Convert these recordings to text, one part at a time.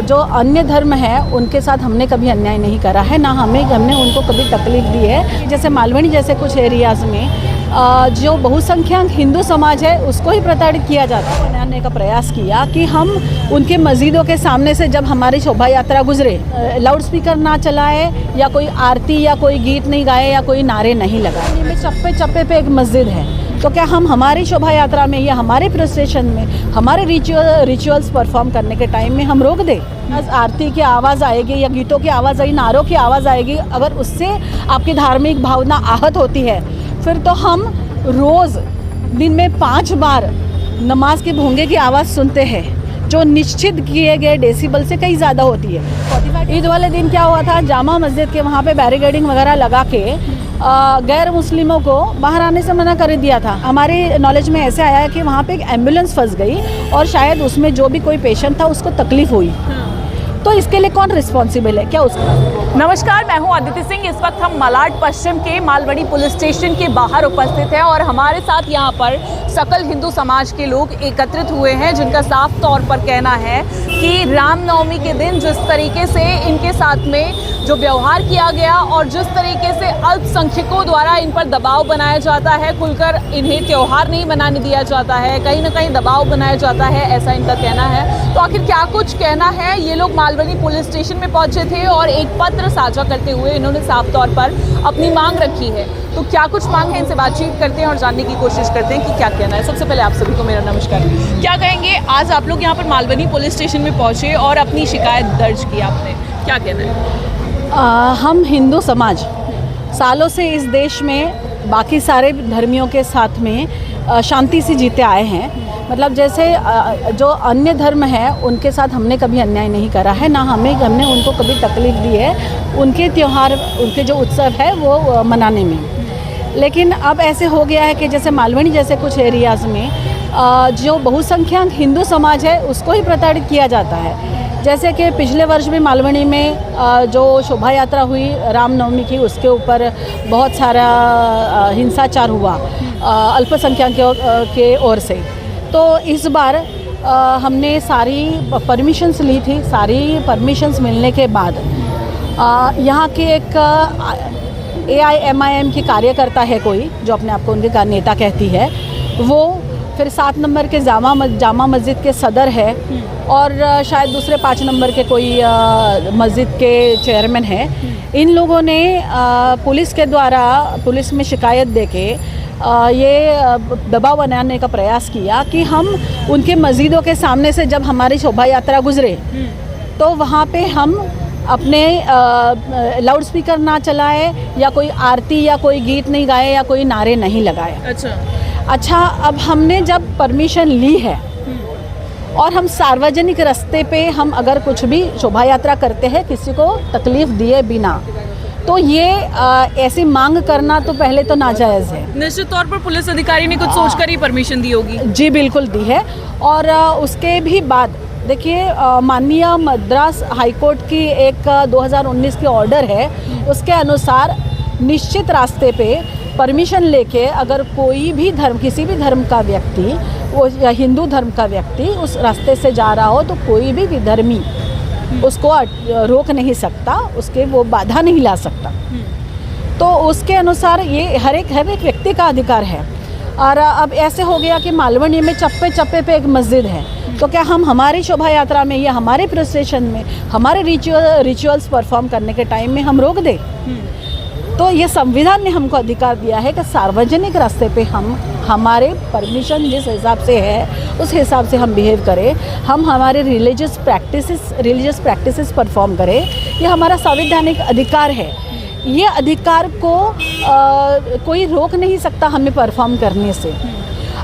जो अन्य धर्म है उनके साथ हमने कभी अन्याय नहीं करा है, ना हमने उनको कभी तकलीफ दी है। जैसे मालवनी जैसे कुछ एरियाज़ में जो बहुसंख्यक हिंदू समाज है उसको ही प्रताड़ित किया जाता है। बनाने का प्रयास किया कि हम उनके मस्जिदों के सामने से जब हमारी शोभा यात्रा गुजरे, लाउड स्पीकर ना चलाए या कोई आरती या कोई गीत नहीं गाए या कोई नारे नहीं लगाए। में चप्पे चप्पे पे एक मस्जिद है, तो क्या हम हमारी शोभा यात्रा में या हमारे प्रोसेशन में हमारे रिचुअल्स परफॉर्म करने के टाइम में हम रोक दें? आरती की आवाज़ आएगी या गीतों की आवाज़ आएगी, नारों की आवाज़ आएगी, अगर उससे आपकी धार्मिक भावना आहत होती है, फिर तो हम रोज़ दिन में 5 बार नमाज के भोंगे की आवाज़ सुनते हैं जो निश्चित किए गए डेसिबल से कहीं ज़्यादा होती है। ईद वाले दिन क्या हुआ था, जामा मस्जिद के वहाँ पे बैरिकेडिंग वगैरह लगा के गैर मुस्लिमों को बाहर आने से मना कर दिया था। हमारे नॉलेज में ऐसे आया है कि वहाँ पे एक एम्बुलेंस फंस गई और शायद उसमें जो भी कोई पेशेंट था उसको तकलीफ हुई, तो इसके लिए कौन रिस्पॉन्सिबल है? क्या उसका? नमस्कार, मैं हूं अदिति सिंह। इस वक्त हम मलाड पश्चिम के मालवनी पुलिस स्टेशन के बाहर उपस्थित हैं और हमारे साथ यहां पर सकल हिंदू समाज के लोग एकत्रित हुए हैं, जिनका साफ तौर पर कहना है कि रामनवमी के दिन जिस तरीके से इनके साथ में जो व्यवहार किया गया और जिस तरीके से अल्पसंख्यकों द्वारा इन पर दबाव बनाया जाता है, खुलकर इन्हें त्यौहार नहीं मनाने दिया जाता है, कहीं ना कहीं दबाव बनाया जाता है, ऐसा इनका कहना है। तो आखिर क्या कुछ कहना है? ये लोग मालवनी पुलिस स्टेशन में पहुंचे थे और एक पत्र साझा करते हुए इन्होंने साफ तौर पर अपनी मांग रखी है। तो क्या कुछ मांग है, इनसे बातचीत करते हैं और जानने की कोशिश करते हैं कि क्या कहना है। सबसे पहले आप सभी को मेरा नमस्कार। क्या कहेंगे, आज आप लोग यहाँ पर मालवनी पुलिस स्टेशन में पहुंचे और अपनी शिकायत दर्ज की आपने, क्या कहना है? हम हिंदू समाज सालों से इस देश में बाकी सारे धर्मियों के साथ में शांति से जीते आए हैं। मतलब जैसे जो अन्य धर्म है उनके साथ हमने कभी अन्याय नहीं करा है, ना हमने उनको कभी तकलीफ दी है उनके त्यौहार, उनके जो उत्सव है वो मनाने में। लेकिन अब ऐसे हो गया है कि जैसे मालवनी जैसे कुछ एरियाज़ में जो बहुसंख्यक हिंदू समाज है उसको ही प्रताड़ित किया जाता है। जैसे कि पिछले वर्ष भी मालवनी में जो शोभा यात्रा हुई रामनवमी की, उसके ऊपर बहुत सारा हिंसाचार हुआ अल्पसंख्यकों के ओर से। तो इस बार हमने सारी परमिशंस ली थी। सारी परमिशंस मिलने के बाद यहाँ के एक AIMIM की कार्यकर्ता है कोई, जो अपने आप को उनके नेता कहती है, वो फिर 7 नंबर के जामा मस्जिद के सदर है और शायद दूसरे 5 नंबर के कोई मस्जिद के चेयरमैन है। इन लोगों ने पुलिस के द्वारा पुलिस में शिकायत देके ये दबाव बनाने का प्रयास किया कि हम उनके मस्जिदों के सामने से जब हमारी शोभा यात्रा गुजरे, तो वहाँ पे हम अपने लाउड स्पीकर ना चलाए या कोई आरती या कोई गीत नहीं गाए या कोई नारे नहीं लगाए। अच्छा, अब हमने जब परमिशन ली है और हम सार्वजनिक रास्ते पे हम अगर कुछ भी शोभा यात्रा करते हैं किसी को तकलीफ दिए बिना, तो ये ऐसी मांग करना तो पहले तो नाजायज़ है। निश्चित तौर पर पुलिस अधिकारी ने कुछ सोचकर ही परमिशन दी होगी। जी बिल्कुल दी है। और उसके भी बाद देखिए, माननीय मद्रास हाईकोर्ट की एक 2019 की ऑर्डर है, उसके अनुसार निश्चित रास्ते पे परमिशन लेके अगर कोई भी धर्म, किसी भी धर्म का व्यक्ति, वो या हिंदू धर्म का व्यक्ति उस रास्ते से जा रहा हो, तो कोई भी विधर्मी उसको रोक नहीं सकता, उसके वो बाधा नहीं ला सकता। तो उसके अनुसार ये हर एक व्यक्ति का अधिकार है। और अब ऐसे हो गया कि मालवनी में चप्पे चप्पे पे एक मस्जिद है, तो क्या हम हमारी शोभा यात्रा में या हमारे प्रोसेशन में हमारे रिचुअल्स परफॉर्म करने के टाइम में हम रोक दें? तो ये संविधान ने हमको अधिकार दिया है कि सार्वजनिक रास्ते पे हम हमारे परमिशन जिस हिसाब से है उस हिसाब से हम बिहेव करें, हम हमारे रिलीजियस प्रैक्टिसेस परफॉर्म करें। ये हमारा संवैधानिक अधिकार है। ये अधिकार को कोई रोक नहीं सकता हमें परफॉर्म करने से।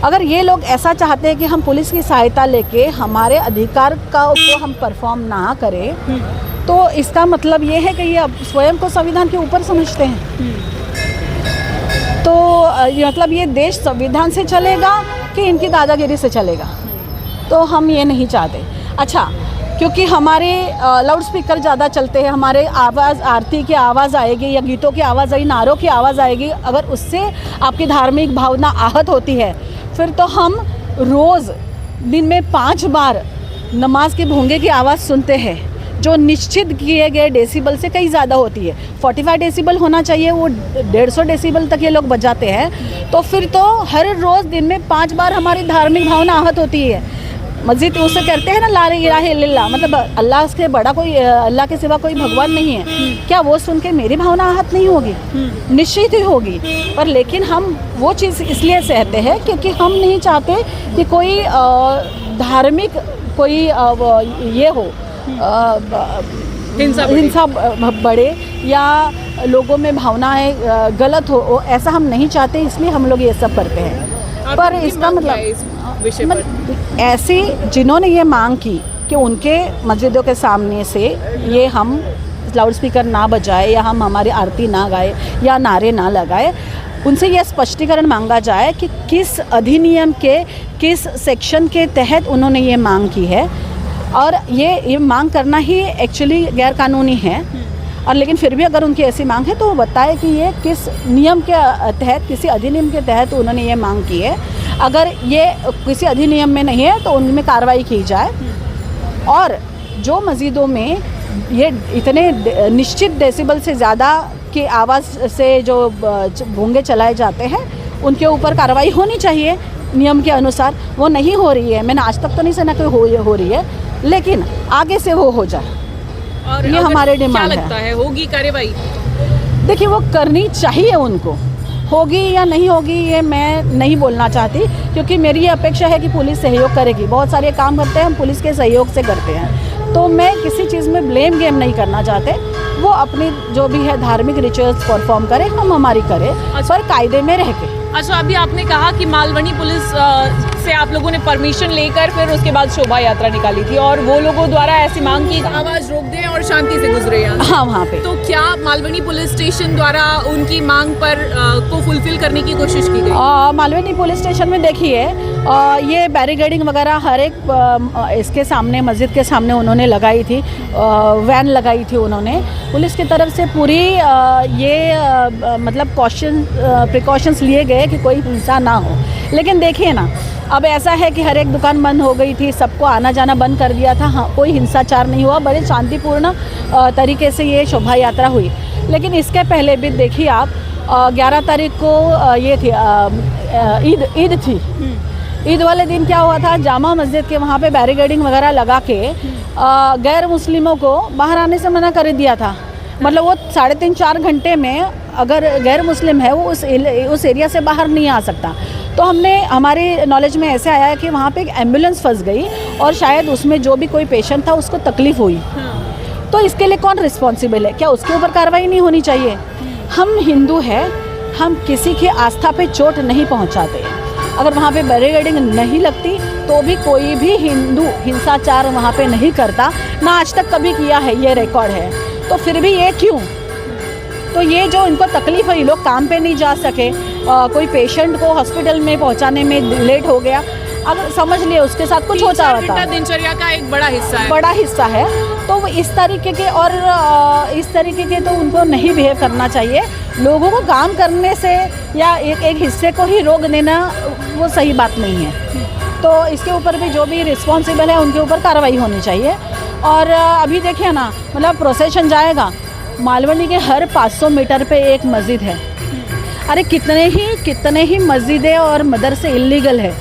अगर ये लोग ऐसा चाहते हैं कि हम पुलिस की सहायता लेके हमारे अधिकार को हम परफॉर्म ना करें, तो इसका मतलब ये है कि ये स्वयं को संविधान के ऊपर समझते हैं। तो मतलब ये देश संविधान से चलेगा कि इनकी दादागिरी से चलेगा, तो हम ये नहीं चाहते। अच्छा, क्योंकि हमारे लाउड स्पीकर ज़्यादा चलते हैं, हमारे आवाज़, आरती की आवाज़ आएगी या गीतों की आवाज़ आएगी, नारों की आवाज़ आएगी, अगर उससे आपकी धार्मिक भावना आहत होती है, फिर तो हम रोज़ दिन में 5 बार नमाज के भोंगे की आवाज़ सुनते हैं जो निश्चित किए गए डेसिबल से कहीं ज़्यादा होती है, 45 डेसिबल होना चाहिए, वो 150 डेसिबल तक ये लोग बजाते हैं, तो फिर तो हर रोज़ दिन में 5 बार हमारी धार्मिक भावना आहत होती है। मस्जिद उसे कहते हैं ना ला इलाहा इल्लल्लाह, मतलब अल्लाह से बड़ा कोई, अल्लाह के सिवा कोई भगवान नहीं है। क्या वो सुन के मेरी भावना आहत नहीं होगी? निश्चित ही होगी। पर लेकिन हम वो चीज़ इसलिए सहते हैं क्योंकि हम नहीं चाहते कि कोई धार्मिक कोई ये हो, हिंसा बढ़े या लोगों में भावनाएं गलत हो, ऐसा हम नहीं चाहते, इसलिए हम लोग ये सब करते हैं। पर इसका मतलब ऐसे जिन्होंने ये मांग की कि उनके मस्जिदों के सामने से ये हम लाउड स्पीकर ना बजाए या हम हमारी आरती ना गाए या नारे ना लगाए, उनसे यह स्पष्टीकरण मांगा जाए कि किस अधिनियम के किस सेक्शन के तहत उन्होंने ये मांग की है। और ये मांग करना ही एक्चुअली गैर कानूनी है, और लेकिन फिर भी अगर उनकी ऐसी मांग है तो वो बताए कि ये किस नियम के तहत, किसी अधिनियम के तहत उन्होंने ये मांग की है। अगर ये किसी अधिनियम में नहीं है तो उनमें कार्रवाई की जाए। और जो मस्जिदों में ये इतने निश्चित डेसिबल से ज़्यादा की आवाज़ से जो भोंगे चलाए जाते हैं उनके ऊपर कार्रवाई होनी चाहिए नियम के अनुसार। वो नहीं हो रही है, मैंने आज तक तो नहीं सुना कि हो रही है, लेकिन आगे से वो हो जाए, और ये हमारे डिमांड है। क्या लगता है होगी कार्रवाई? देखिए वो करनी चाहिए, उनको होगी या नहीं होगी ये मैं नहीं बोलना चाहती, क्योंकि मेरी ये अपेक्षा है कि पुलिस सहयोग करेगी। बहुत सारे काम करते हैं हम पुलिस के सहयोग से करते हैं, तो मैं किसी चीज़ में ब्लेम गेम नहीं करना चाहते। वो अपनी जो भी है धार्मिक रिचुअल्स परफॉर्म करें, हम हमारी करें, पर कायदे में रह के। अच्छा, अभी आपने कहा कि मालवनी पुलिस से आप लोगों ने परमिशन लेकर फिर उसके बाद शोभा यात्रा निकाली थी और वो लोगों द्वारा ऐसी मांग की आवाज़ रोक दें और शांति से गुजरे यहाँ। हाँ, वहाँ पे तो क्या मालवनी पुलिस स्टेशन द्वारा उनकी मांग पर को फुलफिल करने की कोशिश की गई? मालवनी पुलिस स्टेशन में देखिए ये बैरिकेडिंग वगैरह हर एक इसके सामने, मस्जिद के सामने उन्होंने लगाई थी, वैन लगाई थी उन्होंने। पुलिस की तरफ से पूरी मतलब प्रिकॉशंस लिए गए कि कोई हिंसा ना हो। लेकिन देखिए ना, अब ऐसा है कि हर एक दुकान बंद हो गई थी, सबको आना जाना बंद कर दिया था। हाँ, कोई हिंसाचार नहीं हुआ, बड़े शांतिपूर्ण तरीके से ये शोभा यात्रा हुई। लेकिन इसके पहले भी देखिए आप 11 तारीख को ये थी ईद थी। ईद वाले दिन क्या हुआ था, जामा मस्जिद के वहाँ पे बैरिकेडिंग वगैरह लगा के गैर मुस्लिमों को बाहर आने से मना कर दिया था। मतलब वो 3.5-4 घंटे में अगर गैर मुस्लिम है वो उस एरिया से बाहर नहीं आ सकता। तो हमारे नॉलेज में ऐसे आया है कि वहाँ पे एक एम्बुलेंस फंस गई और शायद उसमें जो भी कोई पेशेंट था उसको तकलीफ़ हुई। तो इसके लिए कौन रिस्पॉन्सिबल है? क्या उसके ऊपर कार्रवाई नहीं होनी चाहिए? हम हिंदू हैं, हम किसी की आस्था पे चोट नहीं पहुँचाते। अगर वहाँ पे बैरिकेडिंग नहीं लगती तो भी कोई भी हिंदू हिंसाचार वहाँ पे नहीं करता, ना आज तक कभी किया है, ये रिकॉर्ड है। तो फिर भी ये क्यों? तो ये जो इनको तकलीफ़ है, लोग काम पे नहीं जा सके, कोई पेशेंट को हॉस्पिटल में पहुंचाने में लेट हो गया, अगर समझ लिए उसके साथ कुछ होता होता, दिनचर्या का एक बड़ा हिस्सा है। तो वो इस तरीके के तो उनको नहीं बिहेव करना चाहिए। लोगों को काम करने से या एक हिस्से को ही रोक देना वो सही बात नहीं है। तो इसके ऊपर भी जो भी रिस्पॉन्सिबल है उनके ऊपर कार्रवाई होनी चाहिए। और अभी देखिए ना, मतलब प्रोसेशन जाएगा, मालवनी के हर 500 मीटर पे एक मस्जिद है। अरे कितने ही मस्जिदें और मदरसे इल्लीगल है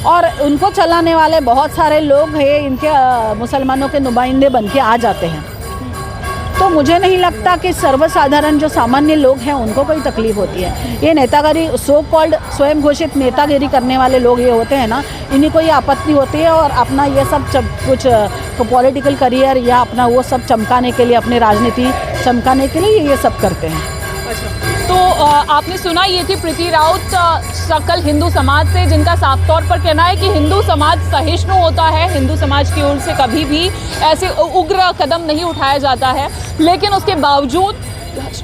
और उनको चलाने वाले बहुत सारे लोग हैं, इनके मुसलमानों के नुमाइंदे बन के आ जाते हैं। तो मुझे नहीं लगता कि सर्वसाधारण जो सामान्य लोग हैं उनको कोई तकलीफ़ होती है। ये नेतागिरी, सो कॉल्ड स्वयं घोषित नेतागिरी करने वाले लोग ये होते हैं ना, इन्हीं को ये आपत्ति होती है और अपना ये सब कुछ पॉलिटिकल करियर या अपना वो सब चमकाने के लिए, अपनी राजनीति चमकाने के लिए ये सब करते हैं। तो आपने सुना, ये थी प्रीति राउत सकल हिंदू समाज से, जिनका साफ तौर पर कहना है कि हिंदू समाज सहिष्णु होता है, हिंदू समाज की ओर से कभी भी ऐसे उग्र कदम नहीं उठाया जाता है। लेकिन उसके बावजूद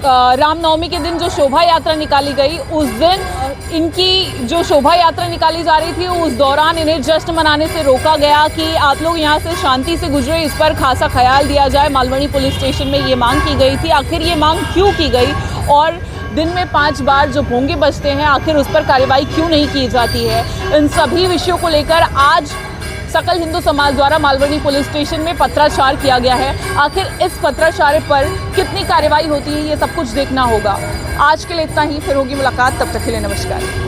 रामनवमी के दिन जो शोभा यात्रा निकाली गई, उस दिन इनकी जो शोभा यात्रा निकाली जा रही थी उस दौरान इन्हें जश्न मनाने से रोका गया कि आप लोग यहाँ से शांति से गुजरे, इस पर खासा ख्याल दिया जाए। मालवनी पुलिस स्टेशन में ये मांग की गई थी। आखिर ये मांग क्यों की गई और दिन में 5 बार जो भोंगे बजते हैं, आखिर उस पर कार्रवाई क्यों नहीं की जाती है? इन सभी विषयों को लेकर आज सकल हिंदू समाज द्वारा मालवनी पुलिस स्टेशन में पत्राचार किया गया है। आखिर इस पत्राचार पर कितनी कार्रवाई होती है, ये सब कुछ देखना होगा। आज के लिए इतना ही, फिर होगी मुलाकात, तब तक के लिए नमस्कार।